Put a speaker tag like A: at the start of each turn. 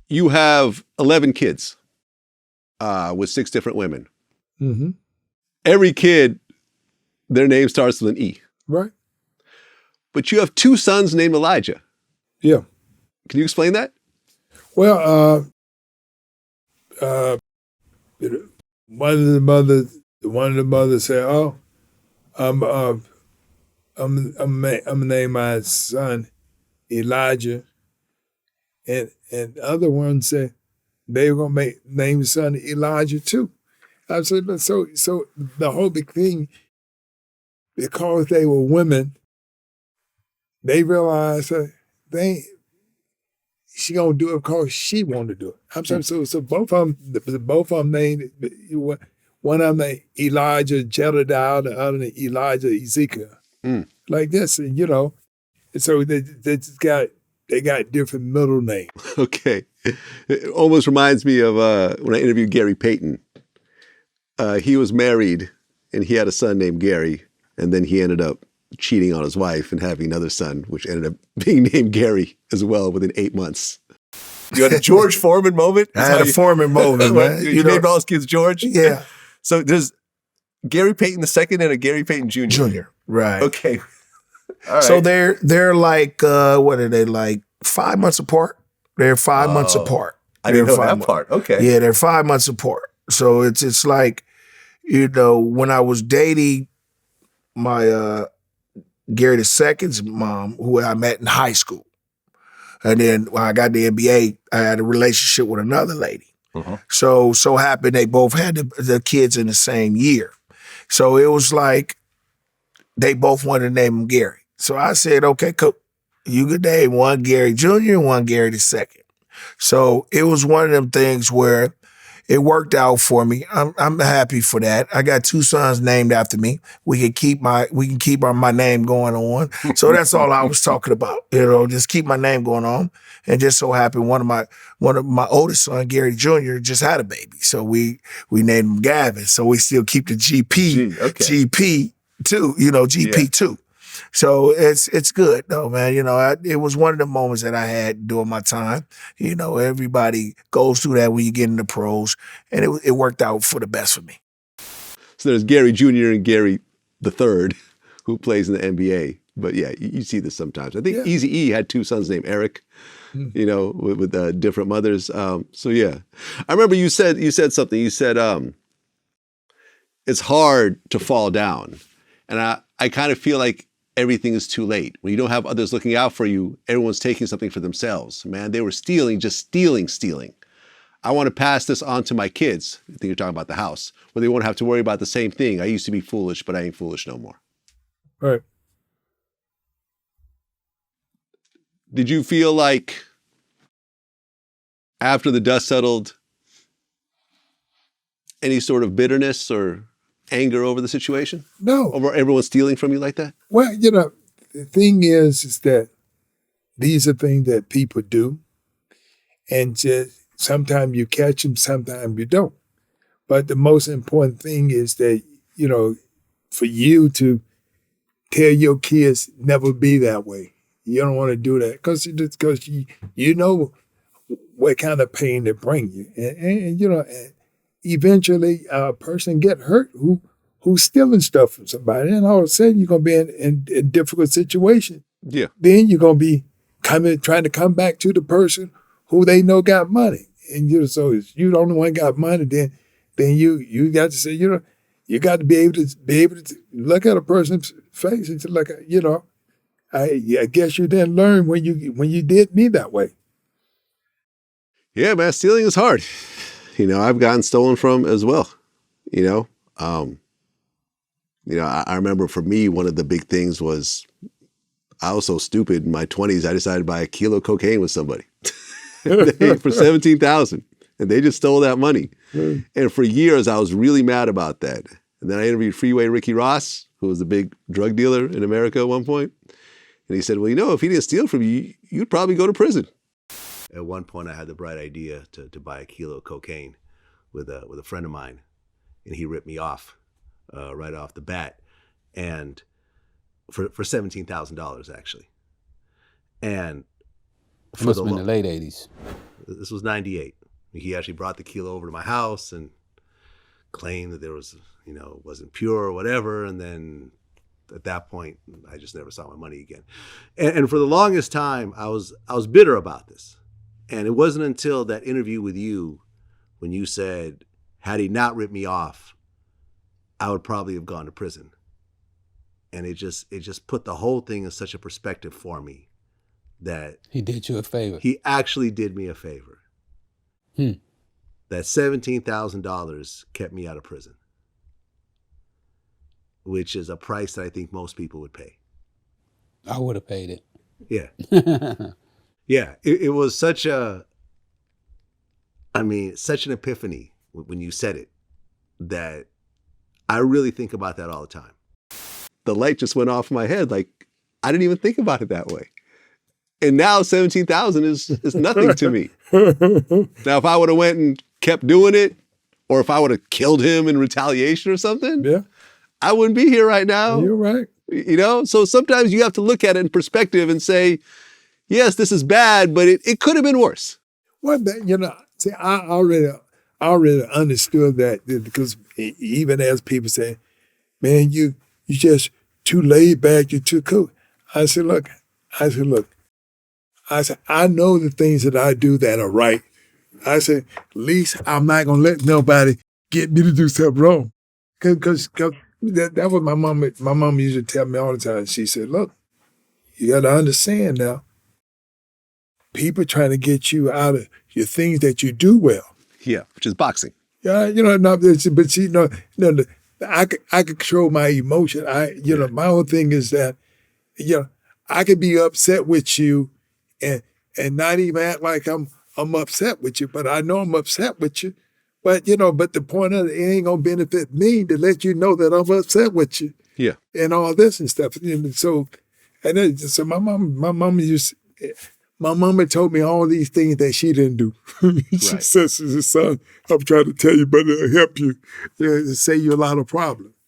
A: you have 11 kids with 6 different women.
B: Mm-hmm.
A: Every kid, their name starts with an E.
B: Right.
A: But you have 2 sons named Elijah.
B: Yeah.
A: Can you explain that?
B: Well, one of the mothers said, "Oh, I'm gonna name my son Elijah," and the other one said they were gonna name the son Elijah too. I said, but so the whole big thing, because they were women, they realized that she gonna do it because she wanted to do it. I'm saying so both of them named one of them named Elijah Jedediah, the other named Elijah Ezekiel. Like this, and so they got different middle names.
A: Okay. It almost reminds me of when I interviewed Gary Payton. He was married and he had a son named Gary, and then he ended up cheating on his wife and having another son, which ended up being named Gary as well within 8 months. You had a George Foreman moment?
B: I had a Foreman moment, man.
A: You named all his kids George?
B: Yeah.
A: So there's Gary Payton II and a Gary Payton Jr.
B: Jr. Right.
A: Okay. All right.
B: So they're like, what are they, like 5 months apart? They're 5 months apart.
A: I didn't know that part. Okay.
B: Yeah, they're 5 months apart. So it's like, when I was dating my Gary II's mom, who I met in high school, and then when I got the NBA, I had a relationship with another lady. So happened they both had the kids in the same year. So it was like they both wanted to name him Gary. So I said, okay, cool. You could name one Gary Jr. and one Gary II. So it was one of them things where it worked out for me. I'm happy for that. I got 2 sons named after me. We can keep my name going on. So that's all I was talking about. Just keep my name going on. And just so happened one of my oldest son, Gary Jr., just had a baby. So we named him Gavin. So we still keep the GP too, GP too. So it's good though, man. It was one of the moments that I had during my time. Everybody goes through that when you get into pros, and it worked out for the best for me.
A: So there's Gary Jr. and Gary III, who plays in the NBA. But yeah, you see this sometimes. I think Eazy-E had 2 sons named Eric, with different mothers. So yeah, I remember you said something. You said it's hard to fall down, and I kind of feel like everything is too late. When you don't have others looking out for you, everyone's taking something for themselves. Man, they were stealing. I want to pass this on to my kids. I think you're talking about the house, where they won't have to worry about the same thing. I used to be foolish, but I ain't foolish no more.
B: Right.
A: Did you feel like after the dust settled, any sort of bitterness or anger over the situation?
B: No.
A: Over everyone stealing from you like that?
B: Well, the thing is that these are things that people do, and just sometimes you catch them, sometimes you don't. But the most important thing is that, for you to tell your kids never be that way. You don't want to do that because you know what kind of pain they bring you, and eventually a person get hurt who's stealing stuff from somebody, and all of a sudden you're gonna be in a difficult situation.
A: Yeah.
B: Then you're gonna be trying to come back to the person who they know got money, and so if you the only one got money, then you got to say you got to be able to look at a person's face and say, like, I guess you didn't learn when you did me that way.
A: Yeah, man, stealing is hard. I've gotten stolen from as well. I remember for me, one of the big things was I was so stupid in my 20s. I decided to buy a kilo of cocaine with somebody for $17,000, and they just stole that money. And for years, I was really mad about that. And then I interviewed Freeway Ricky Ross, who was the big drug dealer in America at one point. And he said, well, if he didn't steal from you, you'd probably go to prison. At one point, I had the bright idea to buy a kilo of cocaine with a friend of mine, and he ripped me off right off the bat, and for $17,000 actually. And
C: It must have been the late 80s.
A: This was 98. He actually brought the kilo over to my house and claimed that there was, wasn't pure or whatever. And then at that point, I just never saw my money again. And for the longest time, I was bitter about this. And it wasn't until that interview with you when you said, had he not ripped me off, I would probably have gone to prison. And it just put the whole thing in such a perspective for me that
C: he did you a favor.
A: He actually did me a favor. That $17,000 kept me out of prison, which is a price that I think most people would pay.
C: I would have paid it.
A: Yeah. Yeah. It was such an epiphany when you said it that I really think about that all the time. The light just went off in my head. Like, I didn't even think about it that way. And now 17,000 is nothing to me. Now, if I would have went and kept doing it, or if I would have killed him in retaliation or something, I wouldn't be here right now.
B: You're right.
A: So sometimes you have to look at it in perspective and say, yes, this is bad, but it could have been worse.
B: Well, see, I already understood that, because even as people say, man, you just too laid back, you're too cool. I said, look, I know the things that I do that are right. I said, at least I'm not going to let nobody get me to do something wrong. Because that was my mom. My mom used to tell me all the time. She said, look, you got to understand now, people trying to get you out of your things that you do well.
A: Yeah, which is boxing.
B: Yeah, but see, I could control my emotion. My whole thing is that, I could be upset with you and not even act like I'm upset with you, but I know I'm upset with you. But but the point of it ain't gonna benefit me to let you know that I'm upset with you.
A: Yeah.
B: And all this and stuff. So my mama told me all these things that she didn't do. She says, son, I'm trying to tell you, but it'll help you. Save you a lot of problems.